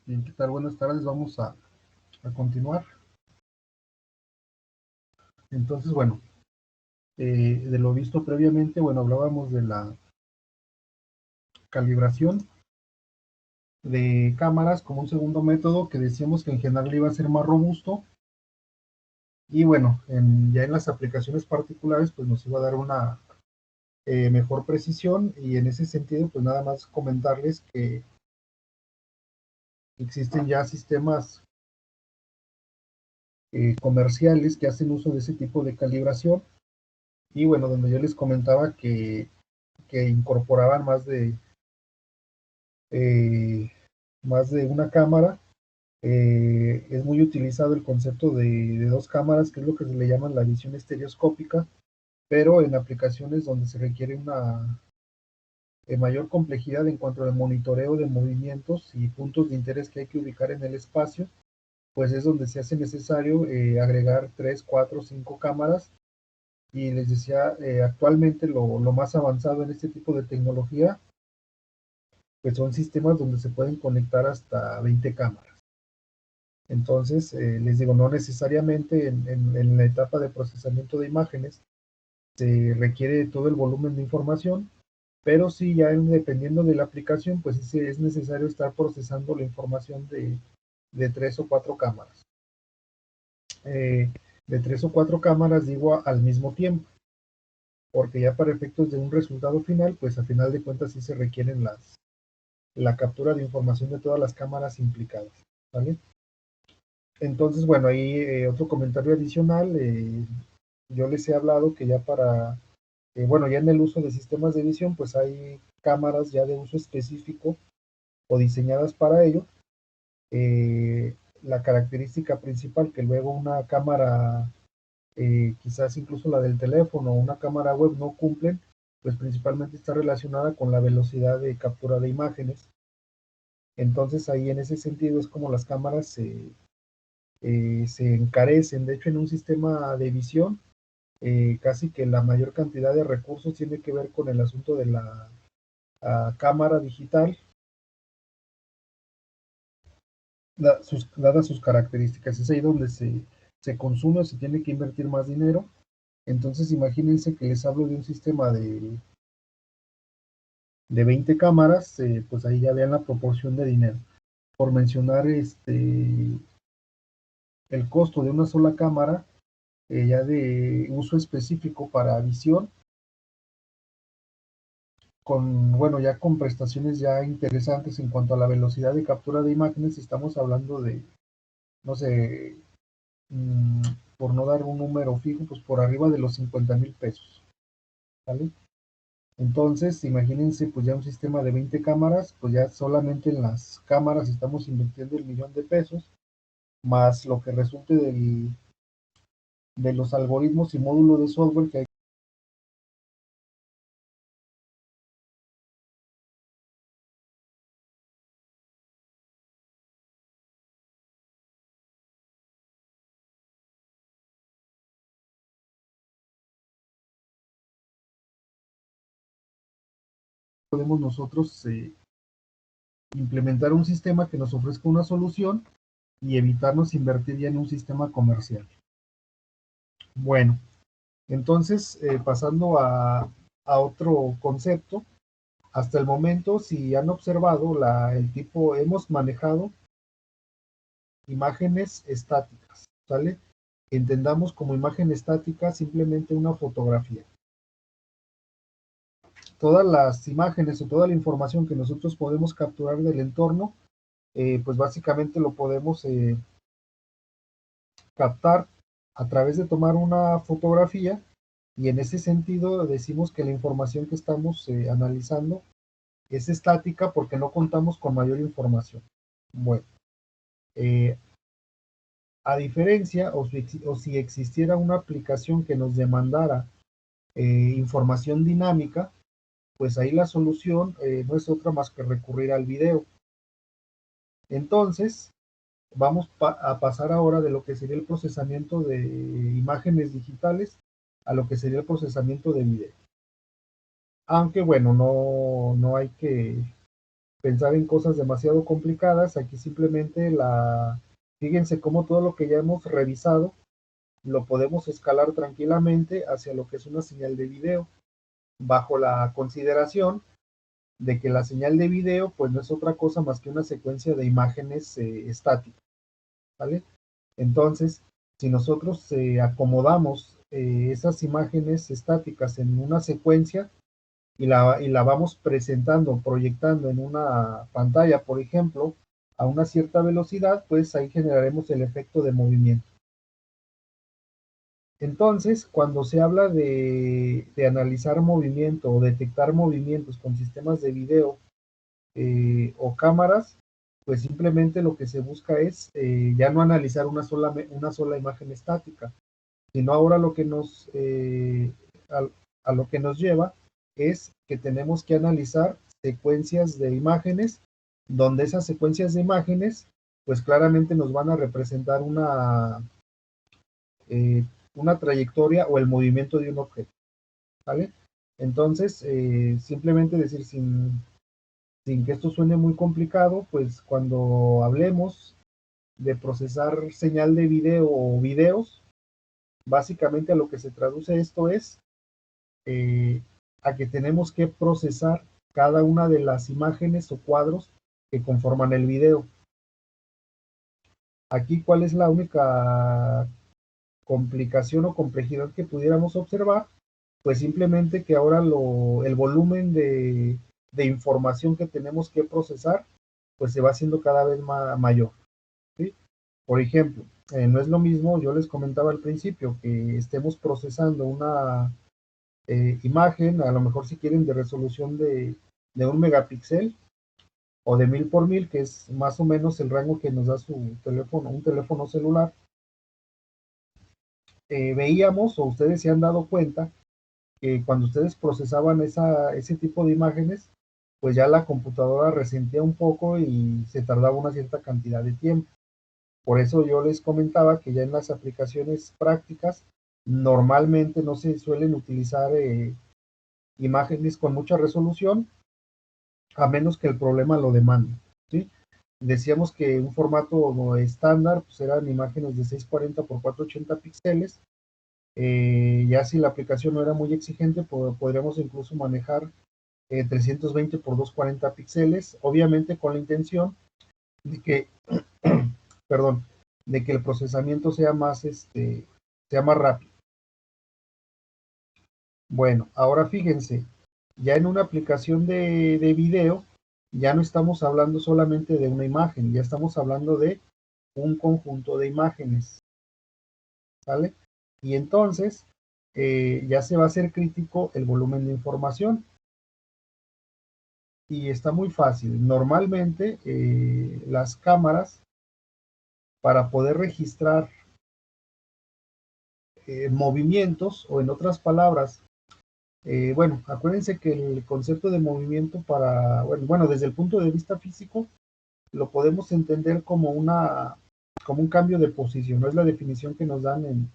Bien, ¿qué tal? Buenas tardes, vamos a continuar. Entonces, bueno, de lo visto previamente, bueno, hablábamos de la calibración de cámaras como un segundo método que decíamos que en general iba a ser más robusto y bueno, ya en las aplicaciones particulares pues nos iba a dar una mejor precisión y en ese sentido pues nada más comentarles que existen ya sistemas comerciales que hacen uso de ese tipo de calibración y bueno, donde yo les comentaba que incorporaban eh, más de una cámara. Es muy utilizado el concepto de dos cámaras, que es lo que se le llama la visión estereoscópica, pero en aplicaciones donde se requiere una mayor complejidad en cuanto al monitoreo de movimientos y puntos de interés que hay que ubicar en el espacio, pues es donde se hace necesario agregar 3, 4, 5 cámaras. Y les decía, actualmente lo más avanzado en este tipo de tecnología pues son sistemas donde se pueden conectar hasta 20 cámaras. Entonces, les digo, no necesariamente en la etapa de procesamiento de imágenes se requiere todo el volumen de información, pero sí ya dependiendo de la aplicación, pues sí es necesario estar procesando la información de 3 o 4 cámaras. Eh, de 3 o 4 cámaras digo al mismo tiempo, porque ya para efectos de un resultado final, pues a final de cuentas sí se requieren la captura de información de todas las cámaras implicadas, ¿vale? Entonces, bueno, ahí otro comentario adicional, yo les he hablado que ya bueno, ya en el uso de sistemas de visión, pues hay cámaras ya de uso específico o diseñadas para ello. La característica principal que luego una cámara, quizás incluso la del teléfono o una cámara web no cumplen, pues principalmente está relacionada con la velocidad de captura de imágenes. Entonces ahí en ese sentido es como las cámaras se encarecen. De hecho, en un sistema de visión, casi que la mayor cantidad de recursos tiene que ver con el asunto de la cámara digital, dadas sus características. Es ahí donde se consume o se tiene que invertir más dinero. Entonces, imagínense que les hablo de un sistema de 20 cámaras, pues ahí ya vean la proporción de dinero. Por mencionar el costo de una sola cámara, ya de uso específico para visión, bueno, ya con prestaciones ya interesantes en cuanto a la velocidad de captura de imágenes, estamos hablando de, no sé, mm, por no dar un número fijo, pues por arriba de los 50,000 pesos, ¿vale? Entonces, imagínense, pues ya un sistema de 20 cámaras, pues ya solamente en las cámaras estamos invirtiendo el 1,000,000 de pesos, más lo que resulte de los algoritmos y módulos de software que hay. Podemos nosotros implementar un sistema que nos ofrezca una solución y evitarnos invertir ya en un sistema comercial. Bueno, entonces pasando a otro concepto, hasta el momento, si han observado, hemos manejado imágenes estáticas, ¿sale? Entendamos como imagen estática simplemente una fotografía. Todas las imágenes o toda la información que nosotros podemos capturar del entorno, pues básicamente lo podemos captar a través de tomar una fotografía y en ese sentido decimos que la información que estamos analizando es estática porque no contamos con mayor información. Bueno, eh, a diferencia o si existiera una aplicación que nos demandara información dinámica, pues ahí la solución no es otra más que recurrir al video. Entonces, vamos a pasar ahora de lo que sería el procesamiento de imágenes digitales a lo que sería el procesamiento de video. Aunque bueno, no hay que pensar en cosas demasiado complicadas. Aquí simplemente fíjense cómo todo lo que ya hemos revisado lo podemos escalar tranquilamente hacia lo que es una señal de video, bajo la consideración de que la señal de video pues no es otra cosa más que una secuencia de imágenes estáticas, ¿vale? Entonces, si nosotros acomodamos esas imágenes estáticas en una secuencia y la vamos presentando, proyectando en una pantalla, por ejemplo, a una cierta velocidad, pues ahí generaremos el efecto de movimiento. Entonces, cuando se habla de analizar movimiento o detectar movimientos con sistemas de video o cámaras, pues simplemente lo que se busca es ya no analizar una sola imagen estática, sino ahora a lo que nos lleva es que tenemos que analizar secuencias de imágenes, donde esas secuencias de imágenes pues claramente nos van a representar eh, una trayectoria o el movimiento de un objeto, ¿vale? Entonces, simplemente decir sin que esto suene muy complicado, pues cuando hablemos de procesar señal de video o videos, básicamente a lo que se traduce esto es eh, a que tenemos que procesar cada una de las imágenes o cuadros que conforman el video. Aquí, ¿cuál es la única complicación o complejidad que pudiéramos observar? Pues simplemente que ahora el volumen de información que tenemos que procesar, pues se va haciendo cada vez mayor, ¿sí? Por ejemplo, no es lo mismo, yo les comentaba al principio, que estemos procesando una imagen, a lo mejor si quieren de resolución de 1 megapíxel o de 1000 por 1000, que es más o menos el rango que nos da un teléfono celular. Veíamos, o ustedes se han dado cuenta, que cuando ustedes procesaban ese tipo de imágenes, pues ya la computadora resentía un poco y se tardaba una cierta cantidad de tiempo. Por eso yo les comentaba que ya en las aplicaciones prácticas normalmente no se suelen utilizar imágenes con mucha resolución, a menos que el problema lo demande, ¿sí? Decíamos que un formato estándar pues eran imágenes de 640 por 480 píxeles. Ya si la aplicación no era muy exigente, podríamos incluso manejar 320 por 240 píxeles, obviamente con la intención de que, perdón, de que el procesamiento sea más rápido. Bueno, ahora fíjense, ya en una aplicación de video, ya no estamos hablando solamente de una imagen, ya estamos hablando de un conjunto de imágenes, ¿vale? Y entonces ya se va a hacer crítico el volumen de información. Y está muy fácil. Normalmente las cámaras, para poder registrar movimientos, o en otras palabras, bueno, acuérdense que el concepto de movimiento bueno, desde el punto de vista físico, lo podemos entender como como un cambio de posición, no es la definición que nos dan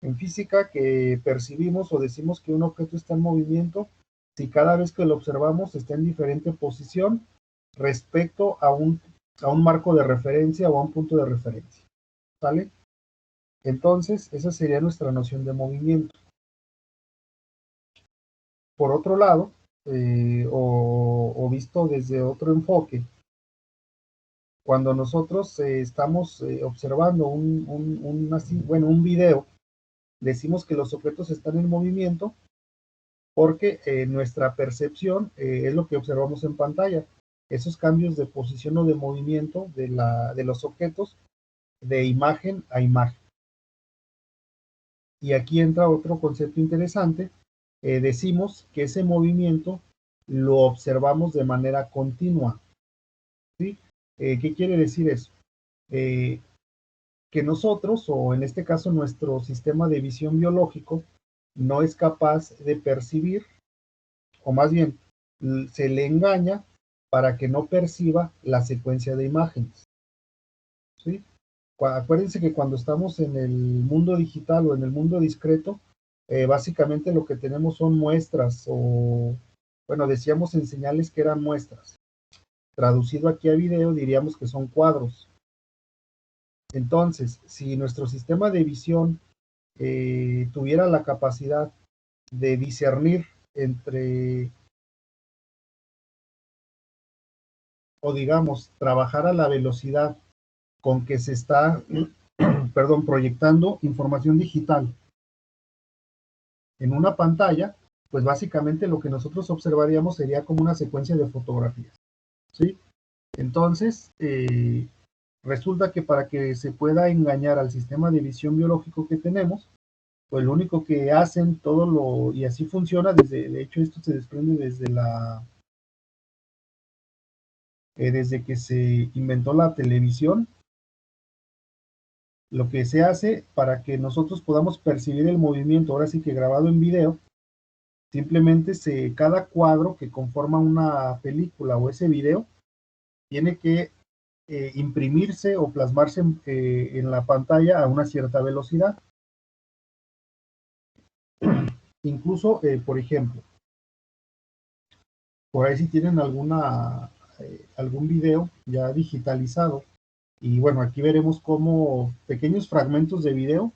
en física, que percibimos o decimos que un objeto está en movimiento si cada vez que lo observamos está en diferente posición respecto a un marco de referencia o a un punto de referencia, ¿vale? Entonces, esa sería nuestra noción de movimiento. Por otro lado, o visto desde otro enfoque, cuando nosotros estamos observando un video, decimos que los objetos están en movimiento porque nuestra percepción es lo que observamos en pantalla. Esos cambios de posición o de movimiento de los objetos de imagen a imagen. Y aquí entra otro concepto interesante. Decimos que ese movimiento lo observamos de manera continua, ¿sí? ¿Qué quiere decir eso? Que nosotros, o en este caso nuestro sistema de visión biológico, no es capaz de percibir, o más bien se le engaña para que no perciba la secuencia de imágenes, ¿sí? Acuérdense que cuando estamos en el mundo digital o en el mundo discreto, básicamente lo que tenemos son muestras, o bueno, decíamos en señales que eran muestras. Traducido aquí a video diríamos que son cuadros. Entonces, si nuestro sistema de visión tuviera la capacidad de discernir entre, o digamos, trabajar a la velocidad con que se está, perdón, proyectando información digital en una pantalla, pues básicamente lo que nosotros observaríamos sería como una secuencia de fotografías, ¿sí? Entonces, resulta que para que se pueda engañar al sistema de visión biológico que tenemos, pues lo único que hacen y así funciona de hecho esto se desprende desde que se inventó la televisión. Lo que se hace para que nosotros podamos percibir el movimiento, ahora sí que grabado en video, simplemente cada cuadro que conforma una película o ese video tiene que imprimirse o plasmarse en la pantalla a una cierta velocidad. Incluso, por ejemplo, por ahí si tienen algún video ya digitalizado, y bueno, aquí veremos cómo pequeños fragmentos de video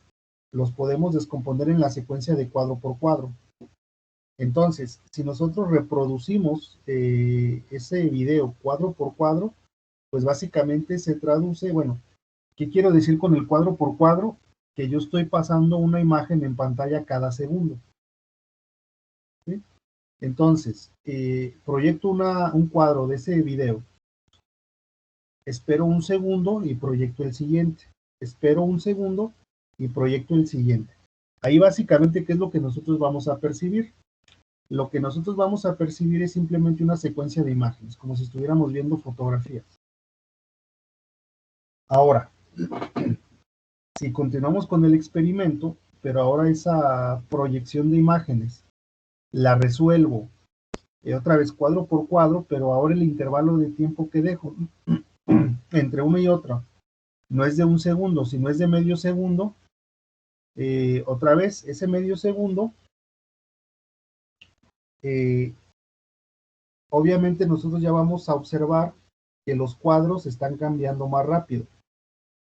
los podemos descomponer en la secuencia de cuadro por cuadro. Entonces, si nosotros reproducimos ese video cuadro por cuadro, pues básicamente se traduce, bueno, ¿qué quiero decir con el cuadro por cuadro? Que yo estoy pasando una imagen en pantalla cada segundo, ¿sí? Entonces, proyecto un cuadro de ese video, espero un segundo y proyecto el siguiente, espero un segundo y proyecto el siguiente. Ahí básicamente, ¿qué es lo que nosotros vamos a percibir? Lo que nosotros vamos a percibir es simplemente una secuencia de imágenes, como si estuviéramos viendo fotografías. Ahora, si continuamos con el experimento, pero ahora esa proyección de imágenes la resuelvo otra vez cuadro por cuadro, pero ahora el intervalo de tiempo que dejo entre una y otra no es de un segundo, sino es de medio segundo. Otra vez, ese medio segundo, obviamente nosotros ya vamos a observar que los cuadros están cambiando más rápido,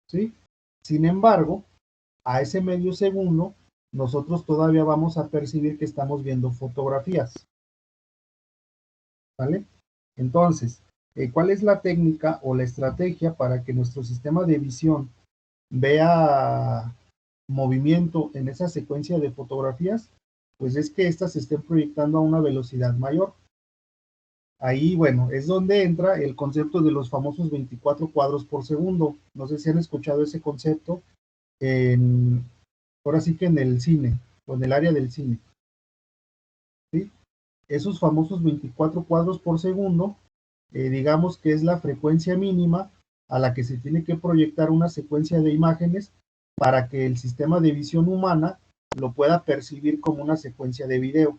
¿sí? Sin embargo, a ese medio segundo, nosotros todavía vamos a percibir que estamos viendo fotografías, ¿vale? Entonces, ¿cuál es la técnica o la estrategia para que nuestro sistema de visión vea movimiento en esa secuencia de fotografías? Pues es que éstas se estén proyectando a una velocidad mayor. Ahí, bueno, es donde entra el concepto de los famosos 24 cuadros por segundo. No sé si han escuchado ese concepto ahora sí que en el cine, o en el área del cine, ¿sí? Esos famosos 24 cuadros por segundo, digamos que es la frecuencia mínima a la que se tiene que proyectar una secuencia de imágenes para que el sistema de visión humana lo pueda percibir como una secuencia de video,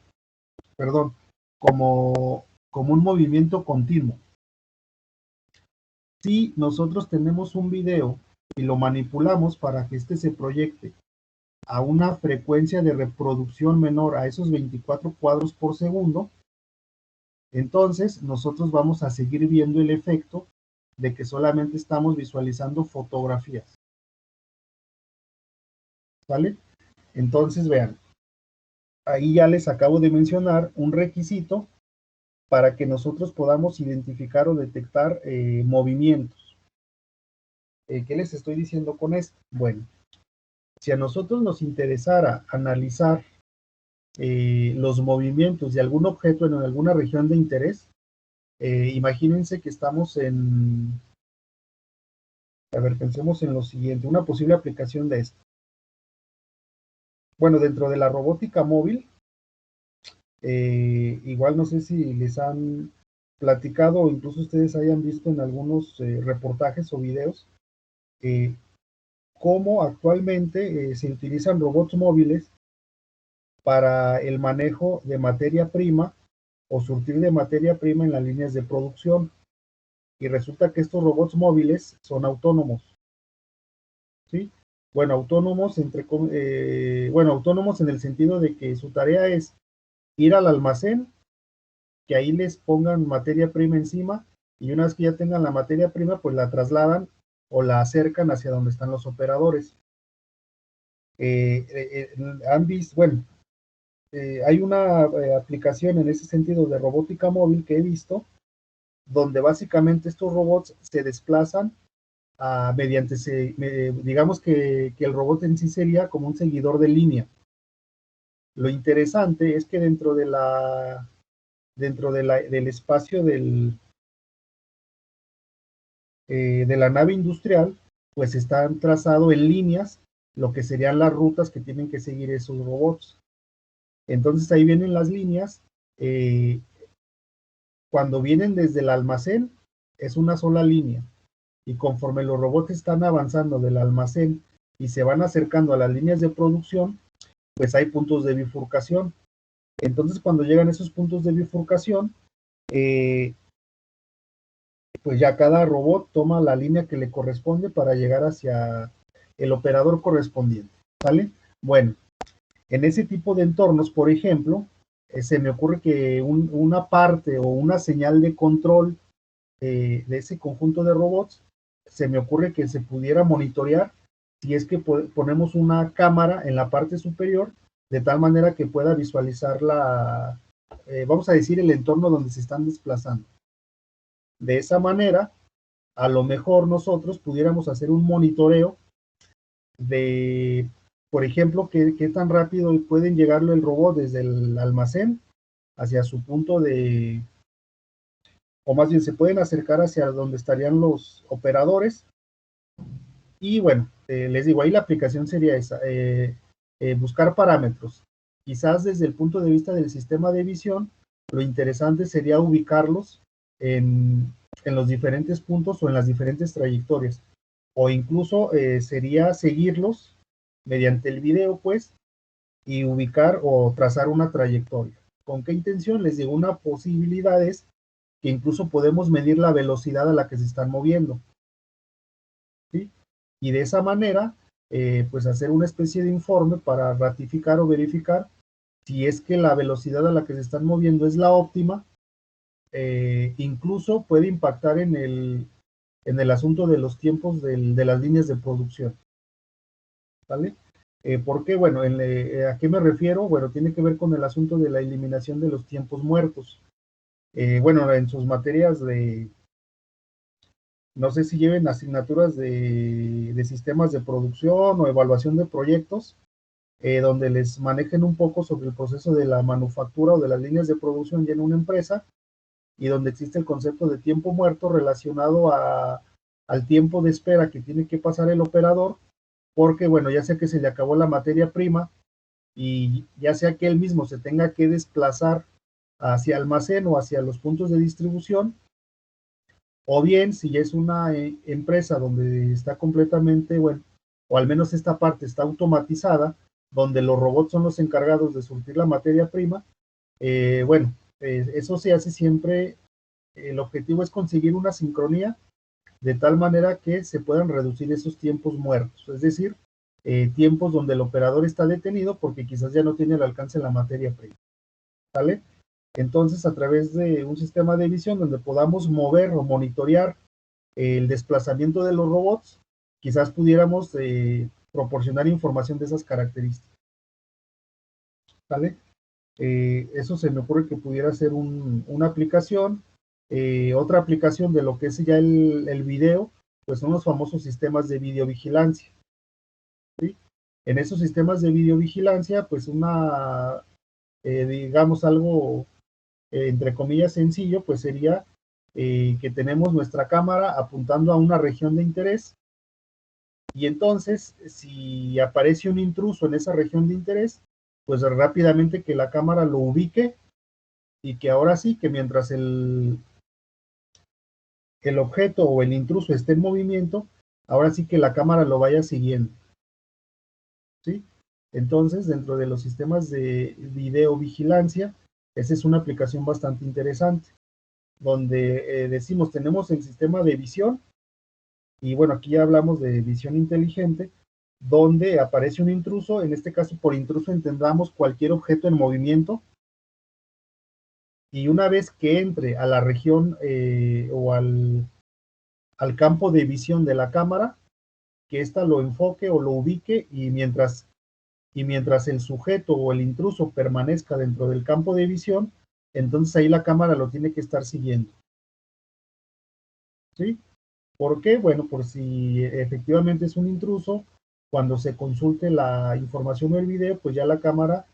perdón, como un movimiento continuo. Si nosotros tenemos un video y lo manipulamos para que éste se proyecte a una frecuencia de reproducción menor a esos 24 cuadros por segundo, entonces nosotros vamos a seguir viendo el efecto de que solamente estamos visualizando fotografías, ¿vale? Entonces vean, ahí ya les acabo de mencionar un requisito para que nosotros podamos identificar o detectar movimientos. ¿Qué les estoy diciendo con esto? Bueno, si a nosotros nos interesara analizar los movimientos de algún objeto en alguna región de interés, imagínense que estamos a ver, pensemos en lo siguiente, una posible aplicación de esto. Bueno, dentro de la robótica móvil, igual no sé si les han platicado o incluso ustedes hayan visto en algunos reportajes o videos cómo actualmente se utilizan robots móviles para el manejo de materia prima o surtir de materia prima en las líneas de producción. Y resulta que estos robots móviles son autónomos, ¿sí? Bueno, autónomos en el sentido de que su tarea es ir al almacén, que ahí les pongan materia prima encima y una vez que ya tengan la materia prima, pues la trasladan o la acercan hacia donde están los operadores. Han visto, bueno, hay una aplicación en ese sentido de robótica móvil que he visto, donde básicamente estos robots se desplazan mediante, digamos que el robot en sí sería como un seguidor de línea. Lo interesante es que del espacio de la nave industrial, pues están trazado en líneas lo que serían las rutas que tienen que seguir esos robots. Entonces ahí vienen las líneas. Cuando vienen desde el almacén, es una sola línea. Y conforme los robots están avanzando del almacén y se van acercando a las líneas de producción, pues hay puntos de bifurcación. Entonces, cuando llegan esos puntos de bifurcación, pues ya cada robot toma la línea que le corresponde para llegar hacia el operador correspondiente, ¿vale? Bueno, en ese tipo de entornos, por ejemplo, se me ocurre que una parte o una señal de control de ese conjunto de robots, se me ocurre que se pudiera monitorear si es que ponemos una cámara en la parte superior, de tal manera que pueda visualizar vamos a decir, el entorno donde se están desplazando. De esa manera, a lo mejor nosotros pudiéramos hacer un monitoreo de, por ejemplo, qué tan rápido pueden llegarlo el robot desde el almacén hacia su punto o más bien se pueden acercar hacia donde estarían los operadores. Y bueno, les digo, ahí la aplicación sería esa, buscar parámetros. Quizás desde el punto de vista del sistema de visión, lo interesante sería ubicarlos en los diferentes puntos o en las diferentes trayectorias. O incluso sería seguirlos mediante el video, pues, y ubicar o trazar una trayectoria. ¿Con qué intención? Les digo, una posibilidad es que incluso podemos medir la velocidad a la que se están moviendo, ¿sí? Y de esa manera, pues hacer una especie de informe para ratificar o verificar si es que la velocidad a la que se están moviendo es la óptima. Incluso puede impactar en el asunto de los tiempos de las líneas de producción, ¿vale? ¿Por qué? Bueno, ¿a qué me refiero? Bueno, tiene que ver con el asunto de la eliminación de los tiempos muertos. Bueno, en sus materias no sé si lleven asignaturas de sistemas de producción o evaluación de proyectos, donde les manejen un poco sobre el proceso de la manufactura o de las líneas de producción ya en una empresa, y donde existe el concepto de tiempo muerto relacionado al tiempo de espera que tiene que pasar el operador, porque bueno, ya sea que se le acabó la materia prima y ya sea que él mismo se tenga que desplazar hacia almacén o hacia los puntos de distribución, o bien si ya es una empresa donde está completamente, bueno, o al menos esta parte está automatizada, donde los robots son los encargados de surtir la materia prima, bueno, eso se hace siempre, el objetivo es conseguir una sincronía de tal manera que se puedan reducir esos tiempos muertos, es decir, tiempos donde el operador está detenido porque quizás ya no tiene el alcance en la materia prima, ¿sale? Entonces, a través de un sistema de visión donde podamos mover o monitorear el desplazamiento de los robots, quizás pudiéramos proporcionar información de esas características, ¿vale? Eso se me ocurre que pudiera ser una aplicación. Otra aplicación de lo que es ya el video, pues son los famosos sistemas de videovigilancia, ¿sí? En esos sistemas de videovigilancia, pues digamos algo, entre comillas, sencillo, pues sería que tenemos nuestra cámara apuntando a una región de interés, y entonces si aparece un intruso en esa región de interés, pues rápidamente que la cámara lo ubique, y que ahora sí, que mientras el objeto o el intruso esté en movimiento, ahora sí que la cámara lo vaya siguiendo, ¿sí? Entonces, dentro de los sistemas de videovigilancia, esa es una aplicación bastante interesante, donde decimos, tenemos el sistema de visión, y bueno, aquí ya hablamos de visión inteligente, donde aparece un intruso, en este caso por intruso entendamos cualquier objeto en movimiento, y una vez que entre a la región o al campo de visión de la cámara, que ésta lo enfoque o lo ubique y mientras el sujeto o el intruso permanezca dentro del campo de visión, entonces ahí la cámara lo tiene que estar siguiendo. ¿Sí? ¿Por qué? Bueno, por si efectivamente es un intruso, cuando se consulte la información o el video, pues ya la cámara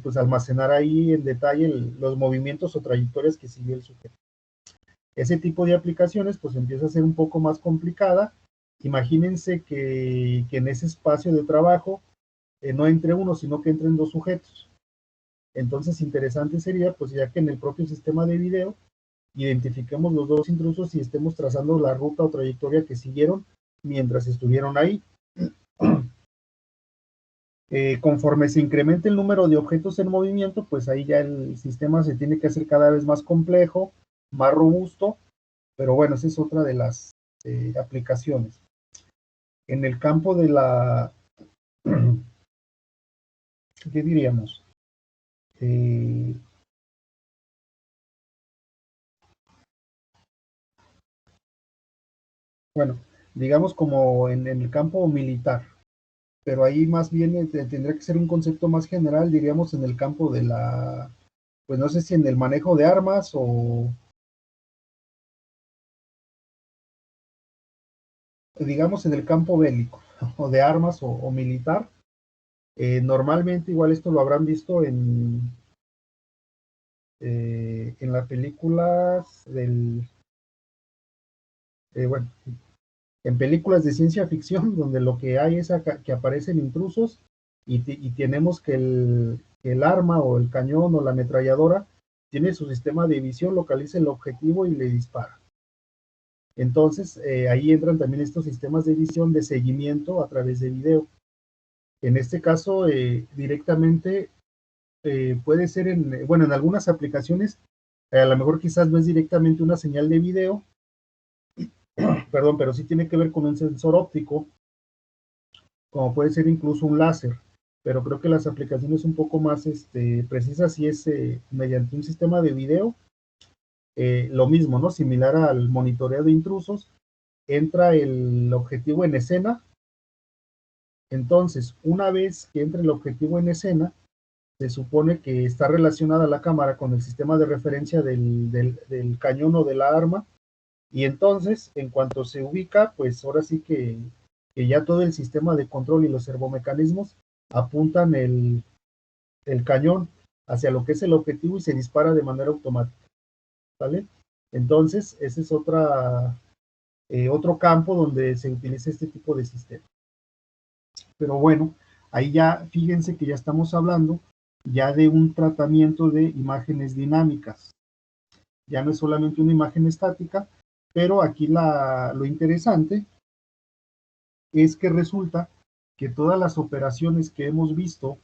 pues almacenará ahí en detalle los movimientos o trayectorias que siguió el sujeto. Ese tipo de aplicaciones pues empieza a ser un poco más complicada. Imagínense que en ese espacio de trabajo no entre uno, sino que entren dos sujetos. Entonces, interesante sería, pues ya que en el propio sistema de video identifiquemos los dos intrusos y estemos trazando la ruta o trayectoria que siguieron mientras estuvieron ahí. Conforme se incremente el número de objetos en movimiento, pues ahí ya el sistema se tiene que hacer cada vez más complejo, más robusto, pero bueno, esa es otra de las aplicaciones. En el campo de la, ¿qué diríamos? Bueno, digamos como en el campo militar, pero ahí más bien tendría que ser un concepto más general, diríamos en el campo de la, pues no sé si en el manejo de armas o digamos en el campo bélico o de armas o militar. Normalmente igual esto lo habrán visto en las películas bueno, en películas de ciencia ficción donde lo que hay es que aparecen intrusos y tenemos que el arma o el cañón o la ametralladora tiene su sistema de visión, localiza el objetivo y le dispara. Entonces, ahí entran también estos sistemas de visión de seguimiento a través de video. En este caso, directamente puede ser bueno, en algunas aplicaciones, a lo mejor quizás no es directamente una señal de video, perdón, pero sí tiene que ver con un sensor óptico, como puede ser incluso un láser, pero creo que las aplicaciones un poco más precisas si es mediante un sistema de video, lo mismo, ¿no? Similar al monitoreo de intrusos, entra el objetivo en escena, entonces una vez que entra el objetivo en escena, se supone que está relacionada la cámara con el sistema de referencia del cañón o de la arma, y entonces, en cuanto se ubica, pues ahora sí que ya todo el sistema de control y los servomecanismos apuntan el cañón hacia lo que es el objetivo y se dispara de manera automática, ¿vale? Entonces, ese es otro campo donde se utiliza este tipo de sistema. Pero bueno, ahí ya fíjense que ya estamos hablando ya de un tratamiento de imágenes dinámicas. Ya no es solamente una imagen estática, pero aquí lo interesante es que resulta que todas las operaciones que hemos visto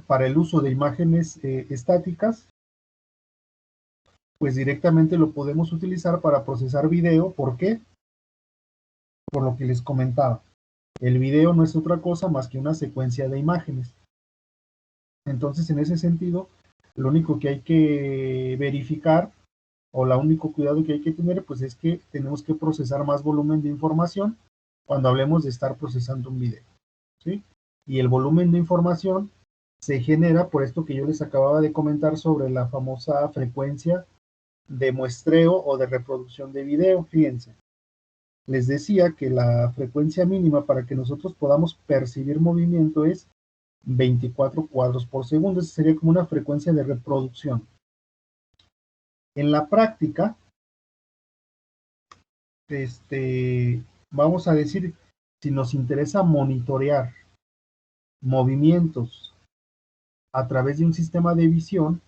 para el uso de imágenes estáticas, pues directamente lo podemos utilizar para procesar video. ¿Por qué? Por lo que les comentaba. El video no es otra cosa más que una secuencia de imágenes. Entonces, en ese sentido, lo único que hay que verificar o el único cuidado que hay que tener, pues es que tenemos que procesar más volumen de información cuando hablemos de estar procesando un video, ¿sí? Y el volumen de información se genera por esto que yo les acababa de comentar sobre la famosa frecuencia de muestreo o de reproducción de video. Fíjense, les decía que la frecuencia mínima para que nosotros podamos percibir movimiento es 24 cuadros por segundo. Esa sería como una frecuencia de reproducción. En la práctica, vamos a decir, si nos interesa monitorear movimientos a través de un sistema de visión,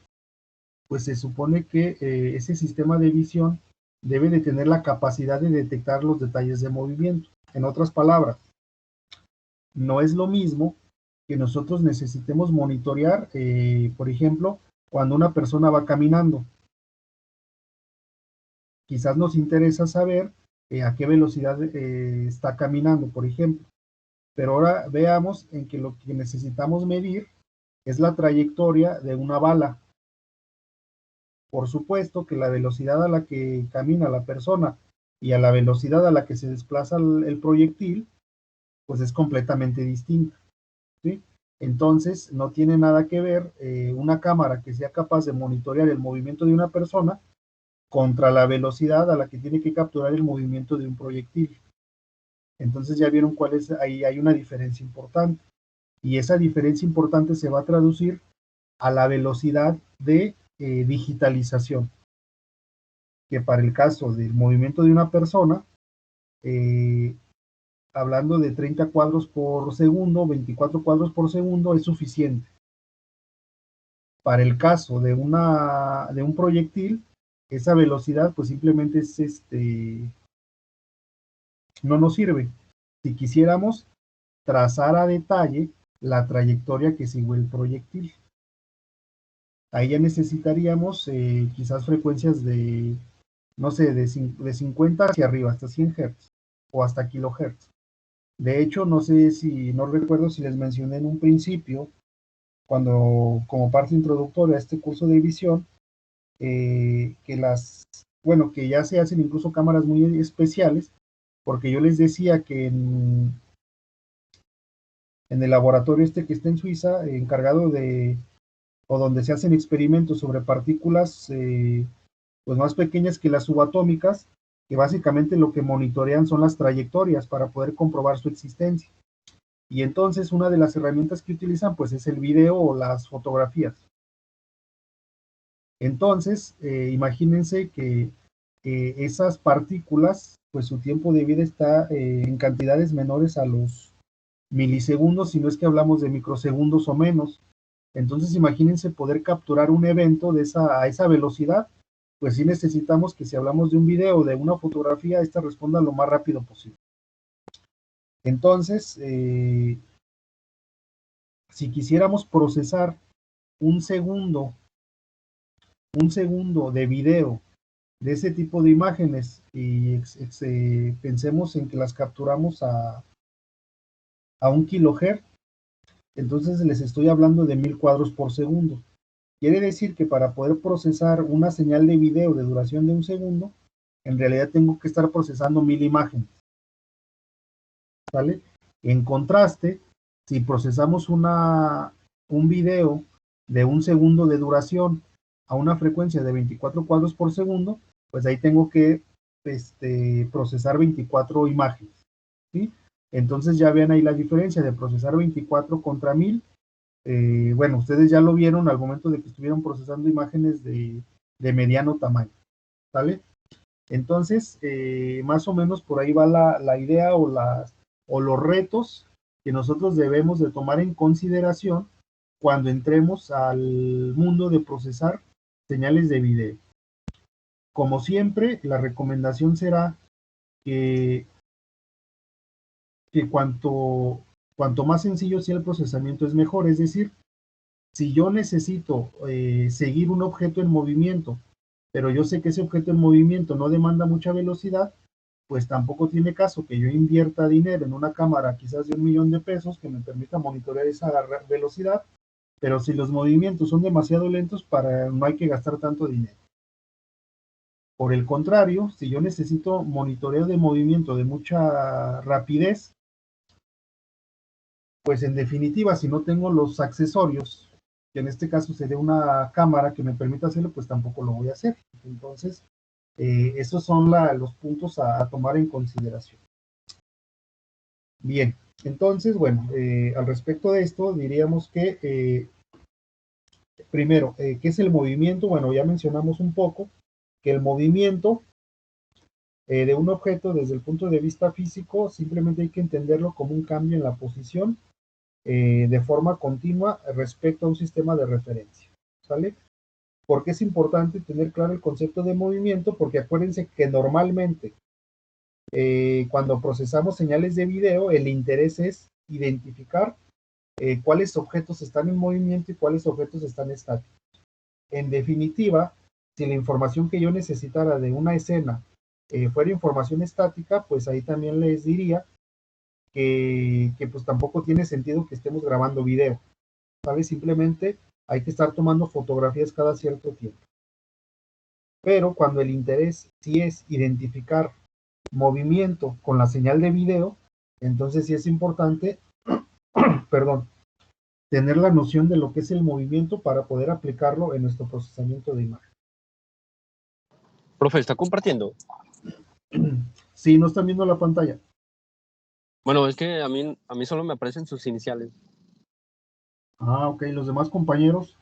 pues se supone que ese sistema de visión debe de tener la capacidad de detectar los detalles de movimiento. En otras palabras, no es lo mismo que nosotros necesitemos monitorear, por ejemplo, cuando una persona va caminando. Quizás nos interesa saber a qué velocidad está caminando, por ejemplo. Pero ahora veamos en que lo que necesitamos medir es la trayectoria de una bala. Por supuesto que la velocidad a la que camina la persona y a la velocidad a la que se desplaza el proyectil, pues es completamente distinta, ¿sí? Entonces, no tiene nada que ver una cámara que sea capaz de monitorear el movimiento de una persona contra la velocidad a la que tiene que capturar el movimiento de un proyectil. Entonces ya vieron cuál es, ahí hay una diferencia importante. Y esa diferencia importante se va a traducir a la velocidad de digitalización, que para el caso del movimiento de una persona, eh, hablando de 30 cuadros por segundo, 24 cuadros por segundo, es suficiente. Para el caso de un proyectil, esa velocidad pues simplemente no nos sirve. Si quisiéramos trazar a detalle la trayectoria que sigue el proyectil, ahí ya necesitaríamos quizás frecuencias de, no sé, de 50 hacia arriba, hasta 100 Hz o hasta kilohertz. De hecho, no sé si, no recuerdo si les mencioné en un principio, cuando como parte introductoria a este curso de visión, bueno, que ya se hacen incluso cámaras muy especiales, porque yo les decía que en el laboratorio que está en Suiza, encargado de, o donde se hacen experimentos sobre partículas pues más pequeñas que las subatómicas, que básicamente lo que monitorean son las trayectorias para poder comprobar su existencia. Y entonces una de las herramientas que utilizan pues es el video o las fotografías. Entonces, imagínense que esas partículas, pues su tiempo de vida está en cantidades menores a los milisegundos, si no es que hablamos de microsegundos o menos. Entonces, imagínense poder capturar un evento a esa velocidad, pues sí necesitamos que si hablamos de un video o de una fotografía, esta responda lo más rápido posible. Entonces, si quisiéramos procesar un segundo, un segundo de video de ese tipo de imágenes y pensemos en que las capturamos a 1 kHz, entonces les estoy hablando de 1000 cuadros por segundo. Quiere decir que para poder procesar una señal de video de duración de 1 segundo, en realidad tengo que estar procesando 1000 imágenes. ¿Vale? En contraste, si procesamos un video de 1 segundo de duración a una frecuencia de 24 cuadros por segundo, pues ahí tengo que procesar 24 imágenes, ¿sí? Entonces ya vean ahí la diferencia de procesar 24 contra 1000. Bueno, ustedes ya lo vieron al momento de que estuvieron procesando imágenes de mediano tamaño, ¿vale? Entonces, más o menos por ahí va la idea o los retos que nosotros debemos de tomar en consideración cuando entremos al mundo de procesar señales de video. Como siempre, la recomendación será que, que cuanto más sencillo sea el procesamiento es mejor. Es decir, si yo necesito seguir un objeto en movimiento, pero yo sé que ese objeto en movimiento no demanda mucha velocidad, pues tampoco tiene caso que yo invierta dinero en una cámara quizás de 1 millón de pesos que me permita monitorear esa velocidad, pero si los movimientos son demasiado lentos, no hay que gastar tanto dinero. Por el contrario, si yo necesito monitoreo de movimiento de mucha rapidez, pues en definitiva, si no tengo los accesorios, que en este caso sería una cámara que me permita hacerlo, pues tampoco lo voy a hacer. Entonces, esos son los puntos a tomar en consideración. Bien, entonces, bueno, al respecto de esto, diríamos que, primero, ¿qué es el movimiento? Bueno, ya mencionamos un poco que el movimiento de un objeto desde el punto de vista físico, simplemente hay que entenderlo como un cambio en la posición de forma continua respecto a un sistema de referencia, ¿sale? ¿Por qué es importante tener claro el concepto de movimiento? Porque acuérdense que normalmente cuando procesamos señales de video, el interés es identificar cuáles objetos están en movimiento y cuáles objetos están estáticos. En definitiva, si la información que yo necesitara de una escena fuera información estática, pues ahí también les diría que pues tampoco tiene sentido que estemos grabando video. ¿sabes? Simplemente hay que estar tomando fotografías cada cierto tiempo. Pero cuando el interés sí es identificar movimiento con la señal de video, entonces sí es importante, perdón, tener la noción de lo que es el movimiento para poder aplicarlo en nuestro procesamiento de imagen. Profe, ¿está compartiendo? Sí, no están viendo la pantalla. Bueno, es que a mí solo me aparecen sus iniciales. Ah, ok, los demás compañeros.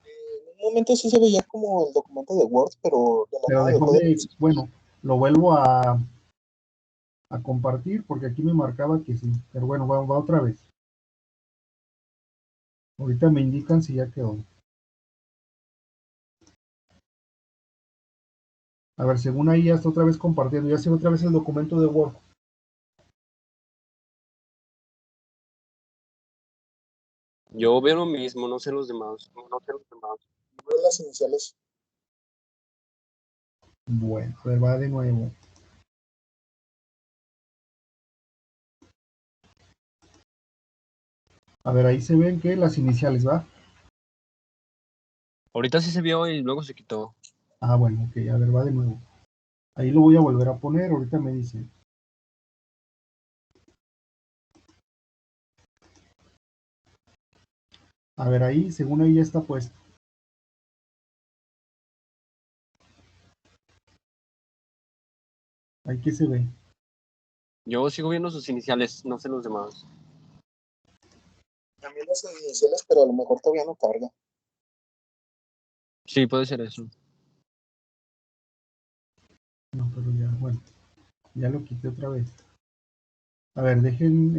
En un momento sí se veía como el documento de Word, pero de la Pero nada dejó dejó de... de, bueno, lo vuelvo a compartir porque aquí me marcaba que sí, pero bueno, va otra vez. Ahorita me indican si ya quedó. A ver, según ahí ya está otra vez compartiendo, ya se ve otra vez el documento de Word. Yo veo lo mismo, no sé los demás. Veo las iniciales. Bueno, a ver, va de nuevo. A ver, ahí se ven que las iniciales, ¿va? Ahorita sí se vio y luego se quitó. Ah, bueno, ok, a ver, va de nuevo. Ahí lo voy a volver a poner, ahorita me dicen. A ver, ahí, según ahí ya está puesto. Ahí que se ve. Yo sigo viendo sus iniciales, no sé los demás. También las iniciales, pero a lo mejor todavía no carga. Sí, puede ser eso. No, pero ya, bueno, ya lo quité otra vez. A ver, dejen,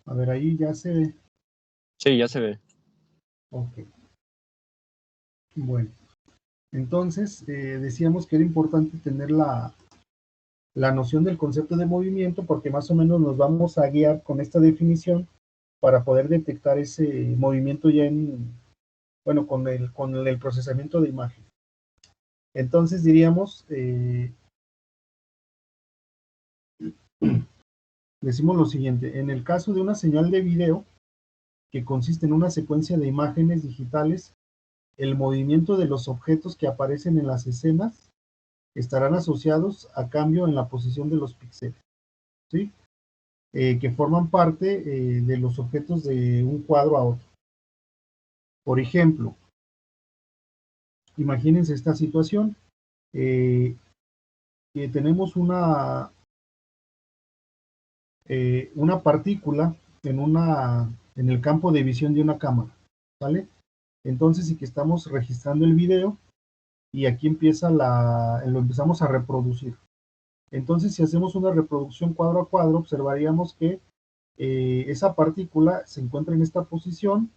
a ver, ahí ya se ve. Sí, ya se ve. Ok. Bueno, entonces decíamos que era importante tener la noción del concepto de movimiento porque más o menos nos vamos a guiar con esta definición para poder detectar ese movimiento ya en, bueno, con el procesamiento de imagen. Entonces diríamos, decimos lo siguiente, en el caso de una señal de video que consiste en una secuencia de imágenes digitales, el movimiento de los objetos que aparecen en las escenas estarán asociados a cambio en la posición de los píxeles, ¿sí? Que forman parte de los objetos de un cuadro a otro. Por ejemplo, imagínense esta situación, que tenemos una partícula en el campo de visión de una cámara, ¿vale? Entonces, sí que estamos registrando el video y aquí lo empezamos a reproducir. Entonces, si hacemos una reproducción cuadro a cuadro, observaríamos que esa partícula se encuentra en esta posición.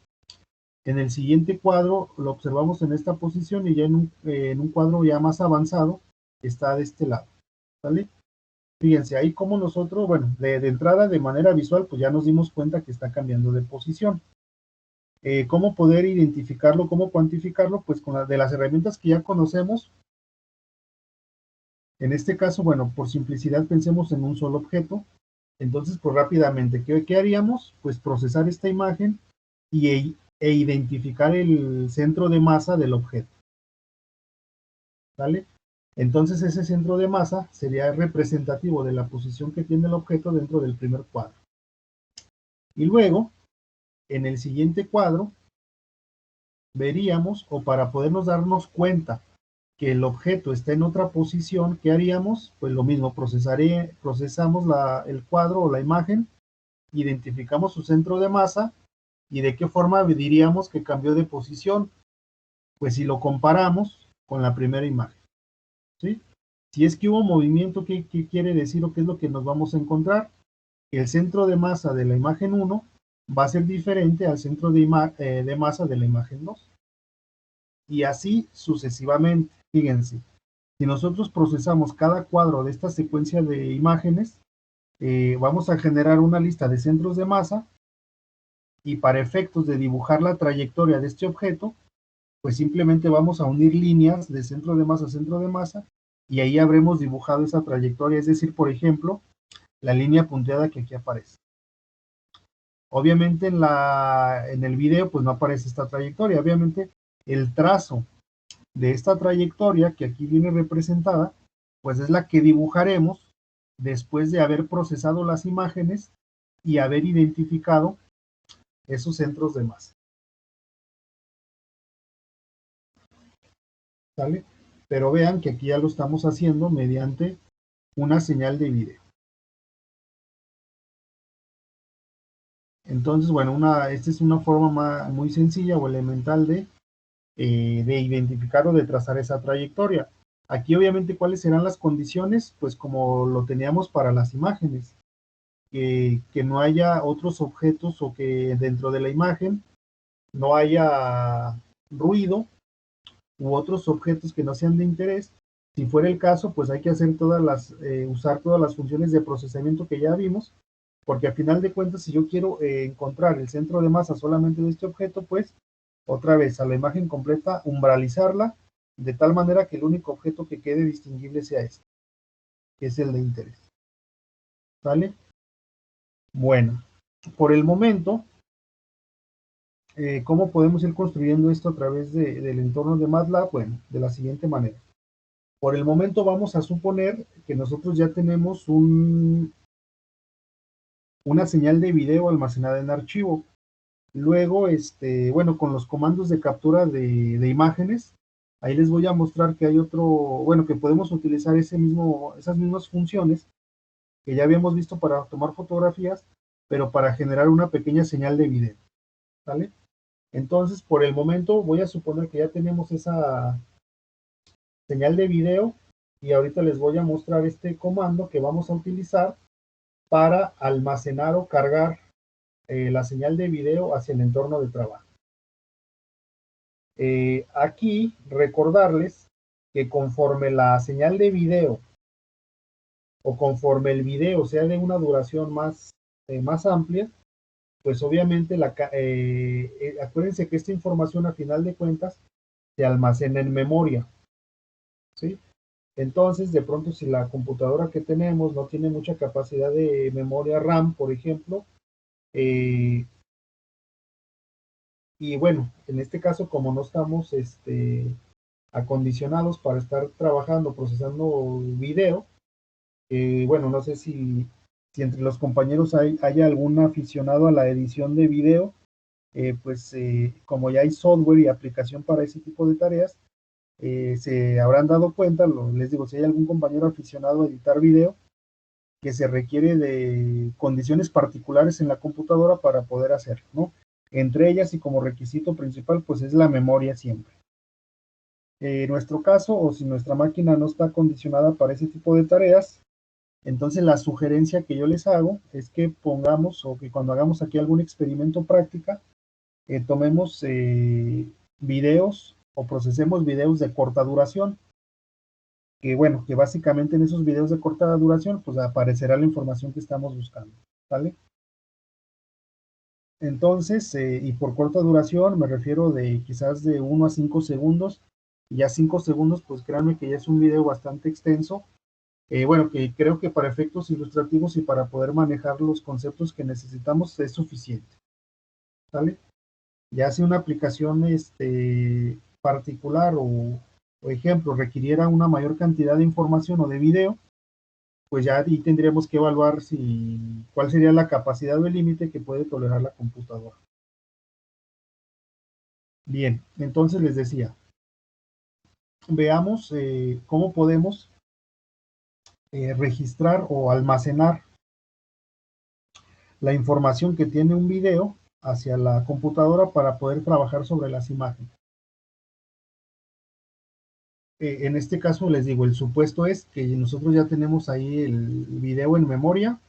En el siguiente cuadro lo observamos en esta posición y ya en un cuadro ya más avanzado está de este lado, ¿vale? Fíjense, ahí como nosotros, bueno, de entrada de manera visual, pues ya nos dimos cuenta que está cambiando de posición. ¿Cómo poder identificarlo, cómo cuantificarlo? Pues de las herramientas que ya conocemos. En este caso, bueno, por simplicidad pensemos en un solo objeto. Entonces, pues rápidamente, ¿qué haríamos? Pues procesar esta imagen e identificar el centro de masa del objeto, ¿vale? Entonces ese centro de masa sería representativo de la posición que tiene el objeto dentro del primer cuadro. Y luego, en el siguiente cuadro, veríamos, o para podernos darnos cuenta que el objeto está en otra posición, ¿qué haríamos? Pues lo mismo, procesamos el cuadro o la imagen, identificamos su centro de masa y de qué forma diríamos que cambió de posición. pues si lo comparamos con la primera imagen, ¿sí? Si es que hubo movimiento, ¿qué quiere decir o qué es lo que nos vamos a encontrar? El centro de masa de la imagen 1 va a ser diferente al centro de masa de la imagen 2. Y así sucesivamente. Fíjense, si nosotros procesamos cada cuadro de esta secuencia de imágenes, vamos a generar una lista de centros de masa y para efectos de dibujar la trayectoria de este objeto, pues simplemente vamos a unir líneas de centro de masa a centro de masa y ahí habremos dibujado esa trayectoria, es decir, por ejemplo, la línea punteada que aquí aparece. Obviamente en el video pues no aparece esta trayectoria, obviamente el trazo de esta trayectoria que aquí viene representada, pues es la que dibujaremos después de haber procesado las imágenes y haber identificado esos centros de masa. ¿Sale? Pero vean que aquí ya lo estamos haciendo mediante una señal de video. Entonces, bueno, esta es una forma muy sencilla o elemental de identificar o de trazar esa trayectoria. Aquí obviamente, ¿cuáles serán las condiciones? Pues como lo teníamos para las imágenes, que no haya otros objetos o que dentro de la imagen no haya ruido u otros objetos que no sean de interés. Si fuera el caso, pues hay que hacer usar todas las funciones de procesamiento que ya vimos, porque a final de cuentas, si yo quiero encontrar el centro de masa solamente de este objeto, pues otra vez a la imagen completa, umbralizarla, de tal manera que el único objeto que quede distinguible sea este, que es el de interés. ¿Vale? Bueno, por el momento, ¿cómo podemos ir construyendo esto a través del entorno de MATLAB? Bueno, de la siguiente manera. Por el momento vamos a suponer que nosotros ya tenemos una señal de video almacenada en archivo. Luego, bueno, con los comandos de captura de imágenes, ahí les voy a mostrar que hay bueno, que podemos utilizar esas mismas funciones que ya habíamos visto para tomar fotografías, pero para generar una pequeña señal de video. ¿Vale? Entonces, por el momento, voy a suponer que ya tenemos esa señal de video y ahorita les voy a mostrar este comando que vamos a utilizar para almacenar o cargar la señal de video hacia el entorno de trabajo. Aquí recordarles que conforme la señal de video o conforme el video sea de una duración más amplia, pues obviamente acuérdense que esta información a final de cuentas se almacena en memoria, ¿sí? Entonces, de pronto, si la computadora que tenemos no tiene mucha capacidad de memoria RAM, por ejemplo, y bueno, en este caso, como no estamos acondicionados para estar trabajando, procesando video, bueno, no sé si entre los compañeros haya algún aficionado a la edición de video, pues como ya hay software y aplicación para ese tipo de tareas, se habrán dado cuenta, les digo, si hay algún compañero aficionado a editar video, que se requiere de condiciones particulares en la computadora para poder hacerlo, ¿no? Entre ellas y como requisito principal, pues es la memoria siempre. En nuestro caso, o si nuestra máquina no está acondicionada para ese tipo de tareas, entonces la sugerencia que yo les hago es que pongamos, o que cuando hagamos aquí algún experimento práctica, tomemos videos o procesemos videos de corta duración, que bueno, que básicamente en esos videos de corta duración, pues aparecerá la información que estamos buscando, ¿vale? Entonces, y por corta duración me refiero de quizás de 1 a 5 segundos, y ya 5 segundos, pues créanme que ya es un video bastante extenso, bueno, que creo que para efectos ilustrativos y para poder manejar los conceptos que necesitamos es suficiente, ¿vale? Ya si una aplicación particular o ejemplo requiriera una mayor cantidad de información o de video, pues ya ahí tendríamos que evaluar cuál sería la capacidad o el límite que puede tolerar la computadora. Bien, entonces les decía, veamos cómo podemos registrar o almacenar la información que tiene un video hacia la computadora para poder trabajar sobre las imágenes. En este caso les digo, el supuesto es que nosotros ya tenemos ahí el video en memoria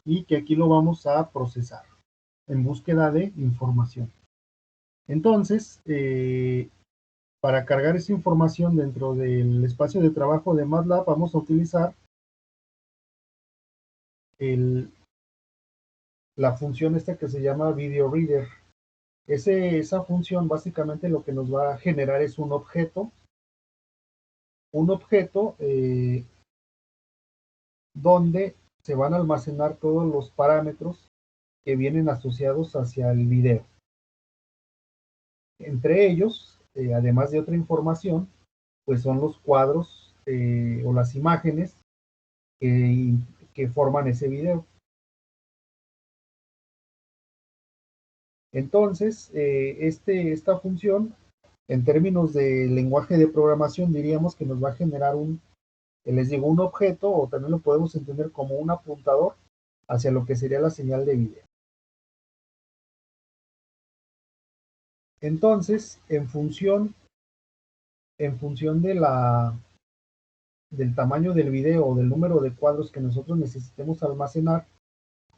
y que aquí lo vamos a procesar en búsqueda de información. Entonces, para cargar esa información dentro del espacio de trabajo de MATLAB vamos a utilizar la función esta que se llama Video Reader. Esa función básicamente lo que nos va a generar es un objeto donde se van a almacenar todos los parámetros que vienen asociados hacia el video. Entre ellos, además de otra información, pues son los cuadros o las imágenes que forman ese video. Entonces, esta función, en términos de lenguaje de programación, diríamos que nos va a generar les digo, un objeto, o también lo podemos entender como un apuntador hacia lo que sería la señal de video. Entonces, en función del tamaño del video o del número de cuadros que nosotros necesitemos almacenar,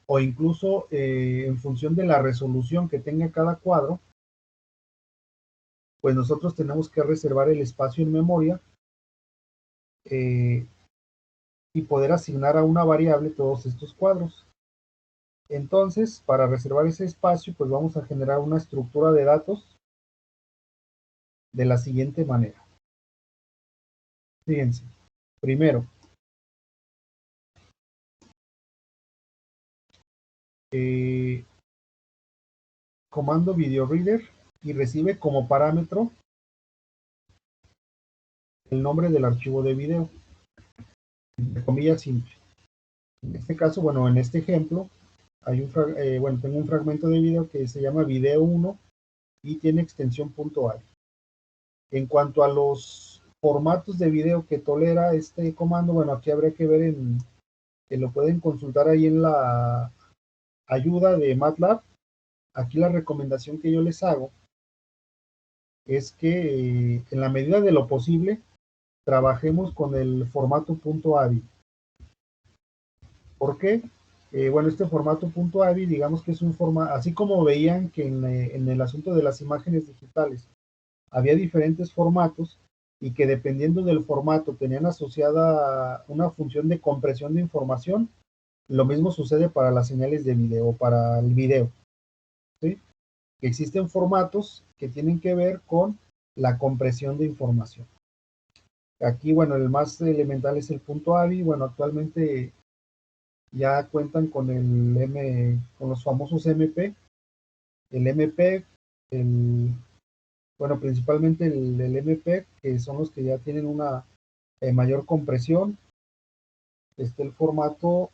o incluso en función de la resolución que tenga cada cuadro, pues nosotros tenemos que reservar el espacio en memoria y poder asignar a una variable todos estos cuadros. Entonces, para reservar ese espacio, pues vamos a generar una estructura de datos de la siguiente manera. Fíjense, primero, comando video reader y recibe como parámetro el nombre del archivo de video, entre comillas simple. En este caso, bueno, en este ejemplo, tengo un fragmento de video que se llama video 1 y tiene extensión .avi. En cuanto a los formatos de video que tolera este comando, bueno, aquí habría que ver que lo pueden consultar ahí en la ayuda de MATLAB. Aquí la recomendación que yo les hago es que en la medida de lo posible trabajemos con el formato .avi. ¿Por qué? Bueno, este formato .avi, digamos que es un formato, así como veían que en el asunto de las imágenes digitales había diferentes formatos y que dependiendo del formato tenían asociada una función de compresión de información, lo mismo sucede para las señales de video, para el video, ¿sí? Existen formatos que tienen que ver con la compresión de información. Aquí, bueno, el más elemental es el .avi. Bueno, actualmente ya cuentan con con los famosos MP, el MP, bueno, principalmente el MP, que son los que ya tienen una mayor compresión. El formato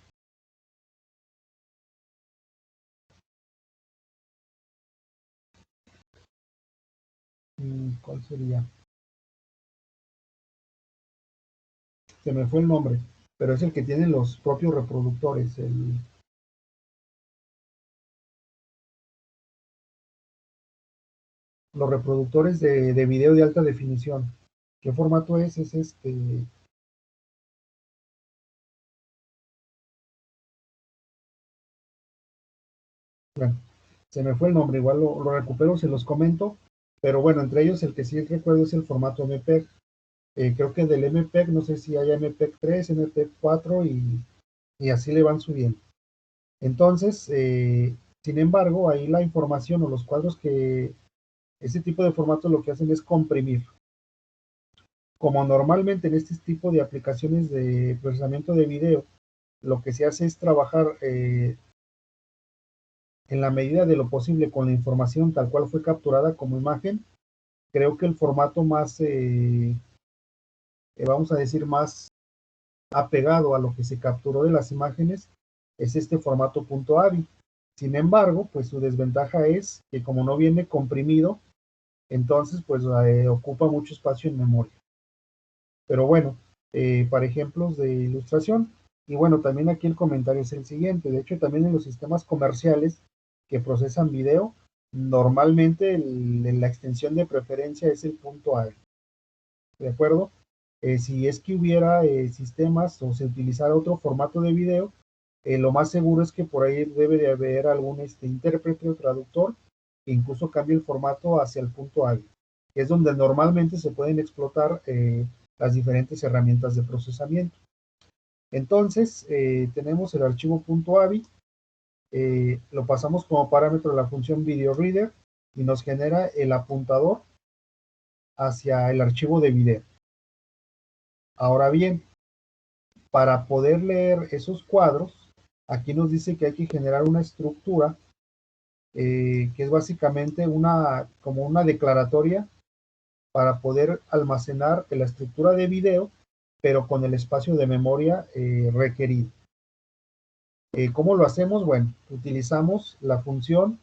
¿cuál sería? Se me fue el nombre, pero es el que tienen los propios reproductores, los reproductores de video de alta definición. ¿Qué formato es? Es bueno, se me fue el nombre, igual lo recupero, se los comento, pero bueno, entre ellos el que sí recuerdo es el formato MPEG. Creo que del MPEG, no sé si hay MPEG 3, MPEG 4 y así le van subiendo. Entonces, sin embargo, ahí la información o los cuadros que ese tipo de formatos lo que hacen es comprimir. Como normalmente en este tipo de aplicaciones de procesamiento de video, lo que se hace es trabajar en la medida de lo posible con la información tal cual fue capturada como imagen. Creo que el formato más, vamos a decir, más apegado a lo que se capturó de las imágenes es este formato .avi. Sin embargo, pues su desventaja es que como no viene comprimido, entonces pues ocupa mucho espacio en memoria. Pero bueno, para ejemplos de ilustración, y bueno, también aquí el comentario es el siguiente. De hecho, también en los sistemas comerciales que procesan video, normalmente la extensión de preferencia es el .avi. ¿de acuerdo? Si es que hubiera sistemas o se utilizara otro formato de video, lo más seguro es que por ahí debe de haber algún intérprete o traductor que incluso cambie el formato hacia el punto AVI, que es donde normalmente se pueden explotar las diferentes herramientas de procesamiento. Entonces, tenemos el archivo .avi, lo pasamos como parámetro a la función VideoReader y nos genera el apuntador hacia el archivo de video. Ahora bien, para poder leer esos cuadros, aquí nos dice que hay que generar una estructura que es básicamente como una declaratoria para poder almacenar la estructura de video, pero con el espacio de memoria requerido. ¿Cómo lo hacemos? Bueno, utilizamos la función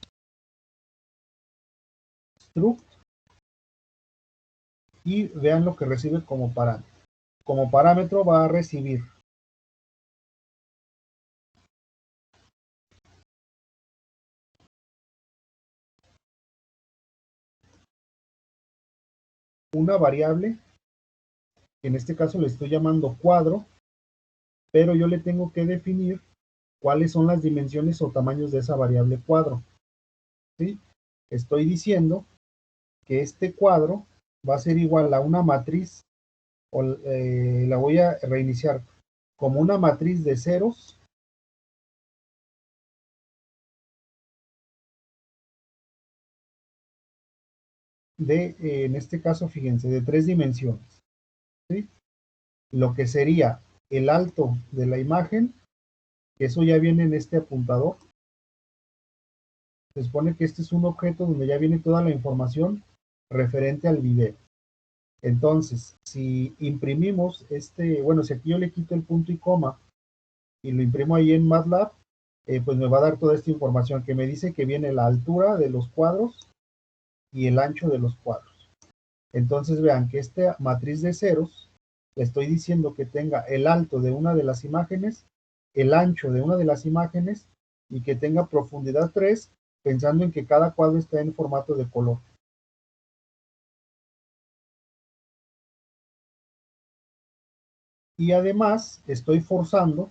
struct y vean lo que recibe como parámetro. Como parámetro va a recibir una variable, que en este caso le estoy llamando cuadro, pero yo le tengo que definir cuáles son las dimensiones o tamaños de esa variable cuadro. ¿Sí? Estoy diciendo que este cuadro va a ser igual a una matriz, o la voy a reiniciar como una matriz de ceros de, en este caso, fíjense, de 3 dimensiones. ¿Sí? Lo que sería el alto de la imagen, que eso ya viene en este apuntador. Se supone que este es un objeto donde ya viene toda la información referente al video. Entonces, si imprimimos bueno, si aquí yo le quito el punto y coma y lo imprimo ahí en MATLAB, pues me va a dar toda esta información que me dice que viene la altura de los cuadros y el ancho de los cuadros. Entonces vean que esta matriz de ceros, le estoy diciendo que tenga el alto de una de las imágenes, el ancho de una de las imágenes y que tenga profundidad 3, pensando en que cada cuadro está en formato de color. Y además estoy forzando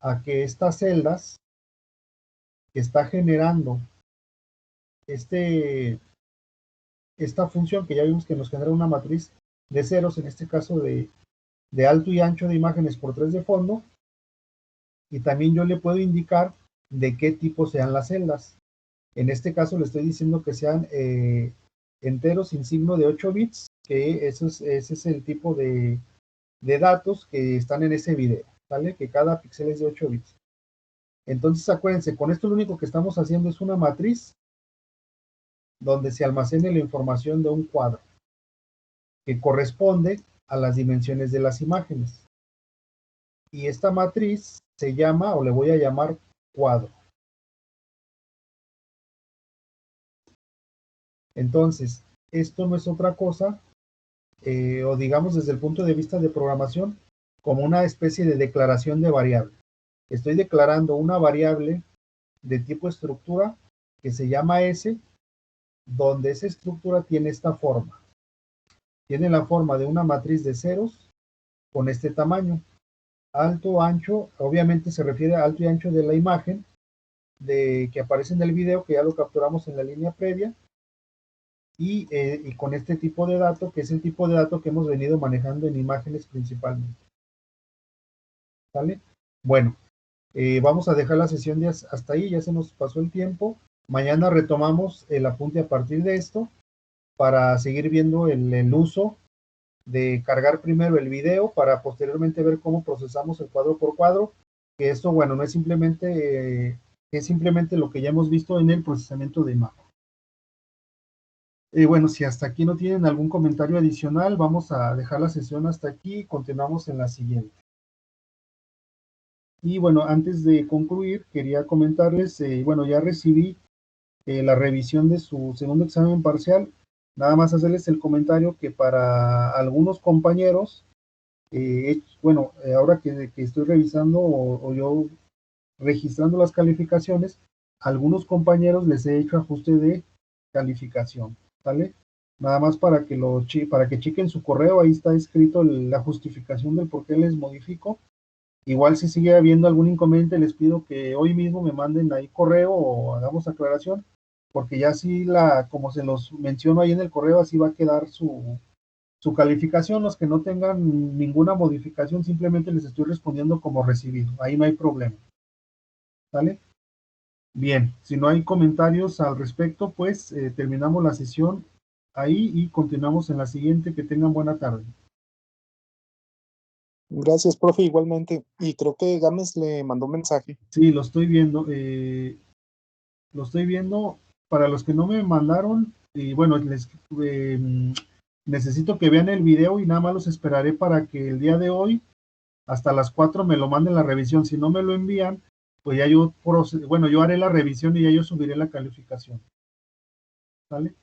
a que estas celdas que está generando esta función que ya vimos que nos genera una matriz de ceros, en este caso de alto y ancho de imágenes por 3 de fondo, y también yo le puedo indicar de qué tipo sean las celdas. En este caso le estoy diciendo que sean enteros sin signo de 8 bits, que ese es el tipo de datos que están en ese video, ¿vale? Que cada píxel es de 8 bits. Entonces acuérdense, con esto lo único que estamos haciendo es una matriz donde se almacene la información de un cuadro que corresponde a las dimensiones de las imágenes. Y esta matriz se llama, o le voy a llamar, cuadro. Entonces, esto no es otra cosa, o digamos desde el punto de vista de programación, como una especie de declaración de variable. Estoy declarando una variable de tipo estructura que se llama S, donde esa estructura tiene esta forma. Tiene la forma de una matriz de ceros con este tamaño. Alto, ancho, obviamente se refiere a alto y ancho de la imagen que aparece en el video, que ya lo capturamos en la línea previa, y con este tipo de dato, que es el tipo de dato que hemos venido manejando en imágenes principalmente. ¿Vale? Bueno, vamos a dejar la sesión de hasta ahí, ya se nos pasó el tiempo. Mañana retomamos el apunte a partir de esto para seguir viendo el uso de cargar primero el video para posteriormente ver cómo procesamos el cuadro por cuadro, que esto, bueno, no es simplemente, es simplemente lo que ya hemos visto en el procesamiento de imagen. Bueno, si hasta aquí no tienen algún comentario adicional, vamos a dejar la sesión hasta aquí y continuamos en la siguiente. Y bueno, antes de concluir, quería comentarles, bueno, ya recibí la revisión de su segundo examen parcial. Nada más hacerles el comentario que para algunos compañeros, bueno, ahora que estoy revisando o yo registrando las calificaciones, a algunos compañeros les he hecho ajuste de calificación, ¿vale? Nada más para que para que chequen su correo, ahí está escrito la justificación del por qué les modifico. Igual si sigue habiendo algún inconveniente, les pido que hoy mismo me manden ahí correo o hagamos aclaración, porque ya así como se los menciono ahí en el correo, así va a quedar su calificación. Los que no tengan ninguna modificación, simplemente les estoy respondiendo como recibido. Ahí no hay problema. ¿Vale? Bien, si no hay comentarios al respecto, pues terminamos la sesión ahí y continuamos en la siguiente. Que tengan buena tarde. Gracias, profe, igualmente. Y creo que Gámez le mandó un mensaje. Sí, lo estoy viendo. Lo estoy viendo. Para los que no me mandaron, y bueno, necesito que vean el video y nada más los esperaré para que el día de hoy, hasta las 4, me lo manden la revisión. Si no me lo envían, pues ya yo haré la revisión y ya yo subiré la calificación. ¿Vale?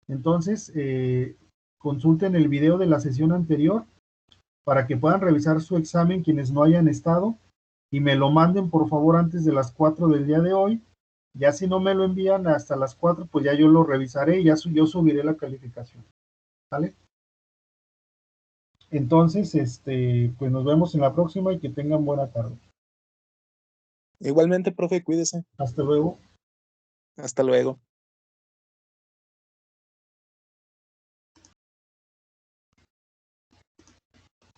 Entonces, consulten el video de la sesión anterior para que puedan revisar su examen quienes no hayan estado y me lo manden por favor antes de las 4 del día de hoy. Ya si no me lo envían hasta las 4, pues ya yo lo revisaré y ya yo subiré la calificación. ¿Vale? Entonces, pues nos vemos en la próxima y que tengan buena tarde. Igualmente, profe, cuídese. Hasta luego. Hasta luego.